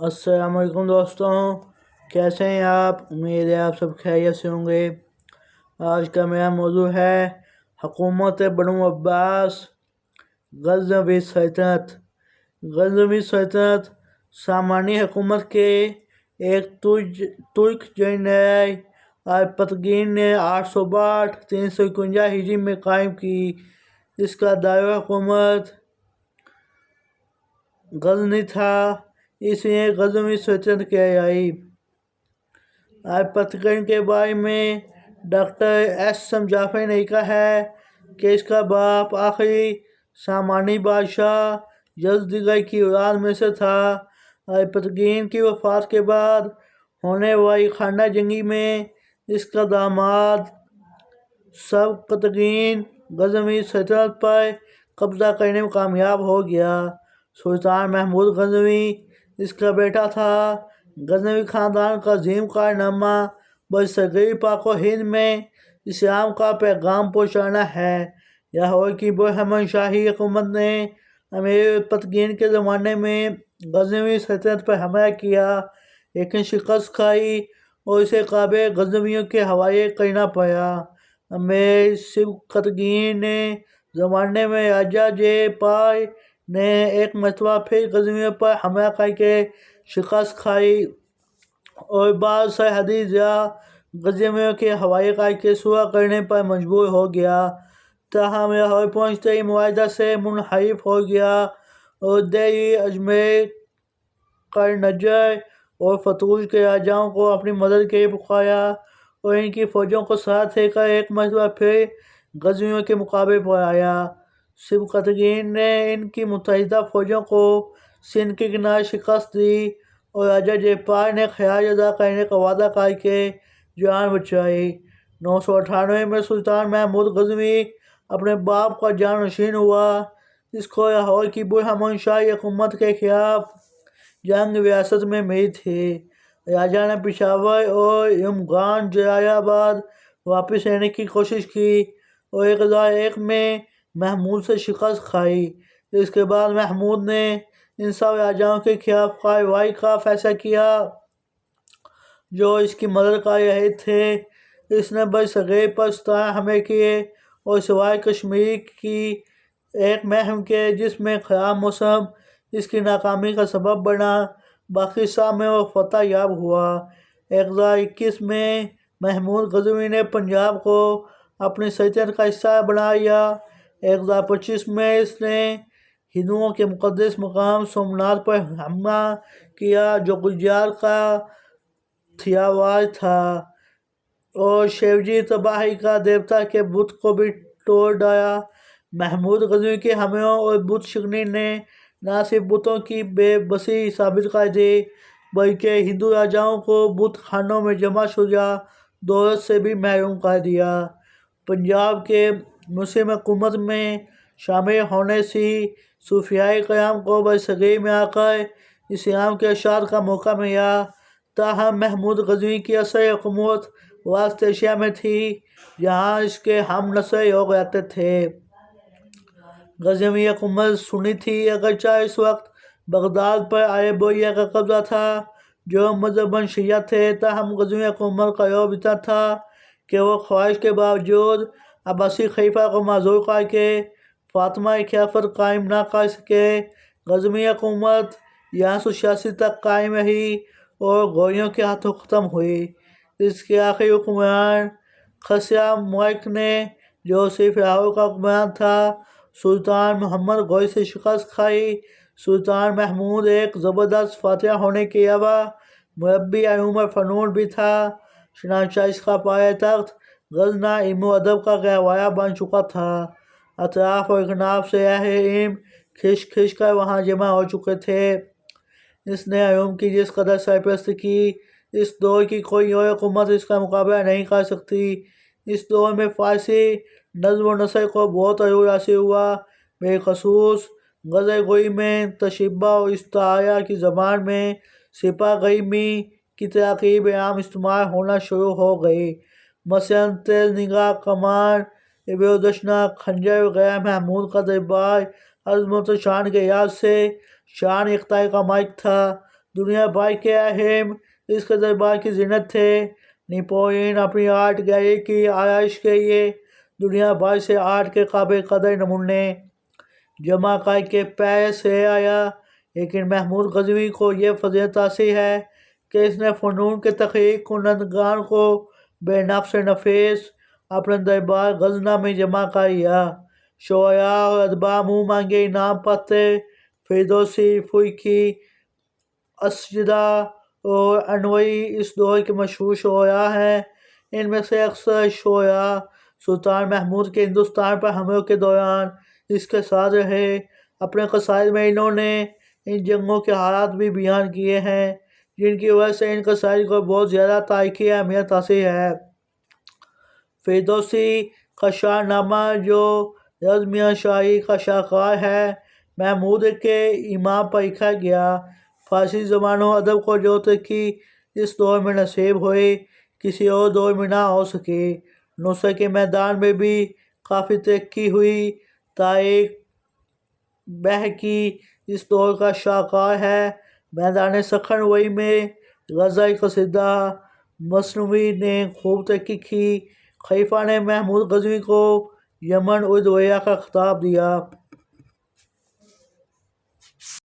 अस्सलाम वालेकुम दोस्तों, कैसे हैं आप। उम्मीद है आप सब खैरियत से होंगे। आज का मेरा मौजू है हुकूमत बनु अब्बास गज़नवी सल्तनत। गज़नवी सल्तनत सामानी हुकूमत के एक तुर्क जनरल अल्पतगीन ने 862-351 हिजरी में कायम की। इसका दायरा हुकूमत गजनी था, इसलिए गजनी सल्तनत कहलाई। अल्पतगीन के बारे में डॉक्टर एस.एम. जाफरी ने लिखा है कि इसका बाप आखिरी सामानी बादशाह यज़दिगल की औलाद में से था। अल्पतगीन की वफ़ात के बाद होने वाली खाना जंगी में इसका दामाद सबकतगीन गजनी सल्तनत पर कब्ज़ा करने में कामयाब हो गया। सुल्तान महमूद गजनवी इसका बेटा था। गजनवी ख़ानदान का अज़ीम कारनामा बरसगीर पाक व हिंद में इस्लाम का पैगाम पहुँचाना है। लाहौर की बरहमन शाही हुकूमत ने अमीर पतगीन के ज़माने में गजनवी सल्तनत पर हमला किया, लेकिन शिकस्त खाई और इसे काबे गजनवियों के हवाले करना पड़ा। अमीर सबकतगीन ने ज़माने में राजा जयपाल ने एक मरतबा फिर गजनवियों पर हमला करके शिकस्त खाई और बाद सरहदी ज़िला गजनवियों के हवाले करके सुलह करने पर मजबूर हो गया। ताहम लाहौर पहुँचते ही मुआहदा से मुनहरिफ हो गया और दिल्ली, अजमेर, करनजर और फतूज के राजाओं को अपनी मदद के लिए पुकारा और इनकी फ़ौजों को साथ लेकर एक मरतबा फिर गजनवियों के मुकाबले पर आया। सबकतगीन ने इनकी मुत्तहिदा फ़ौजों को सिंध के किनारे शिकस्त दी और राजा जयपाल ने ख़राज अदा करने का वादा करके जान बचाई। 998 में सुल्तान महमूद गजनवी अपने बाप का जानशीन हुआ। इसको लाहौर की बुरहमन शाही हुकूमत के खिलाफ जंग रियासत में मिली थी। राजा ने पेशावर और यमगान जलालाबाद वापस लेने की कोशिश की और 1001 में महमूद से शिकस्त खाई। इसके बाद महमूद ने इन सब राजाओं के खिलाफ कार्रवाई का फैसला किया जो इसकी मदद कर रहे थे। इसने बरसगीर पर 17 हमले किए और सिवाय कश्मीर की एक मुहिम के जिसमें ख़राब मौसम इसकी नाकामी का सबब बना, बाकी सब में वो फतह याब हुआ। 1021 में महमूद गजनवी ने पंजाब को अपनी सल्तनत का हिस्सा बना लिया। 1025 में इसने हिंदुओं के मुक़द्दस मकाम सोमनाथ पर हमला किया जो गुजरात का थियावार था और शिवजी तबाही का देवता के बुत को भी तोड़ डाला। महमूद गजनवी के हमलों और बुत शिकनी ने न सिर्फ बुतों की बेबसी साबित कर दी बल्कि हिंदू राजाओं को बुत खानों में जमा शुजा दौलत से भी महरूम कर दिया। पंजाब के मुस्लिम हुकूमत में शामिल होने से सूफियाए क़याम को बरसगीर में आकर इस्लाम के इरशाद का मौका मिला। ताहम महमूद गजनवी की असल हुकूमत वस्त एशिया में थी जहाँ इसके हम नस्ल लोग रहते थे। गजनवी हुकूमत सुन्नी थी, अगरचे इस वक्त बगदाद पर अरबोइया का कब्ज़ा था जो मज़हबन शिया थे। ताहम गजनवी हुकूमत का रौब इतना था कि वो ख्वाहिश के बावजूद अब्बासी खलीफा को माजूर करके फातिमा खिलाफत कायम ना कर सके। गजनवी हुकूमत 1186 तक कायम रही और गौरियों के हाथों ख़त्म हुई। इसके आखिरी हुक्मरान खसरा मुल्क ने जो सिर्फ लाहौर का हुक्मरान था सुल्तान मोहम्मद गौरी से शिकस्त खाई। सुल्तान महमूद एक ज़बरदस्त फातिहा होने के अलावा मुरब्बी उमर फ़नून भी था। चनांचा इसका पाया तख्त गजना इल्म व अदब का गहवाया बन चुका था। अतराफ़ और अकनाफ से अहले इल्म खिश खिश कर वहाँ जमा हो चुके थे। इसने उलूम की जिस कदर सरपरस्ती की इस दौर की कोई और हुकूमत इसका मुकाबला नहीं कर सकती। इस दौर में फ़ारसी नज़्म व नसर को बहुत अरूज हासिल हुआ। बेखसूस गज़ल गोई में तशब्बुह और इस्तारा की ज़बान में सिपा गईमी की तरकीब आम इस्तेमाल होना शुरू हो गई। मसलन तेज़ निगाह कमान, इब्रोदशना, खंजर वगैरह महमूद का दरबार अज़मत शान के लिहाज से शान इख्तार का मालिक था। دنیا بھر کے اہم اس کے دربار کی زینت تھے۔ نیپولین اپنی آرٹ گیلری کی آرائش کے لیے دنیا بھر سے آرٹ کے قابل قدر نمونے جمع کر کے پیرس سے آیا، لیکن محمود غزنوی کو یہ فضیلت حاصل ہے کہ اس نے فنون کے تخلیق کنندگان کو بے نفس نفیس اپنے دربار غزنہ میں جمع کر لیا۔ شعراء اور ادباء منہ مانگے انعام پاتے فردوسی، فلکی، اسجدہ اور انوری اس دور کے مشہور شعراء ہیں۔ ان میں سے اکثر شعراء سلطان محمود کے ہندوستان پر حملوں کے دوران اس کے ساتھ رہے۔ اپنے قصائد میں انہوں نے ان جنگوں کے حالات بھی بیان کیے ہیں، جن کی وجہ سے ان قصائد کو بہت زیادہ تاریخی اہمیت حاصل ہے۔ فردوسی کا شاہ نامہ جو رزمیہ شاعری کا شاہکار ہے، محمود کے ایمان پر لکھا گیا۔ فارسی زبان و ادب کو جو ترقی اس دور میں نصیب ہوئی کسی اور دور میں نہ ہو سکی۔ نثر کے میدان میں بھی کافی ترقی ہوئی۔ تاریخ بحقی اس دور کا شاہکار ہے۔ میدان سخن وئی میں غزل، قصیدہ، مثنوی نے خوب ترقی کی۔ خلیفہ نے محمود غزنوی کو یمن الدویہ کا خطاب دیا۔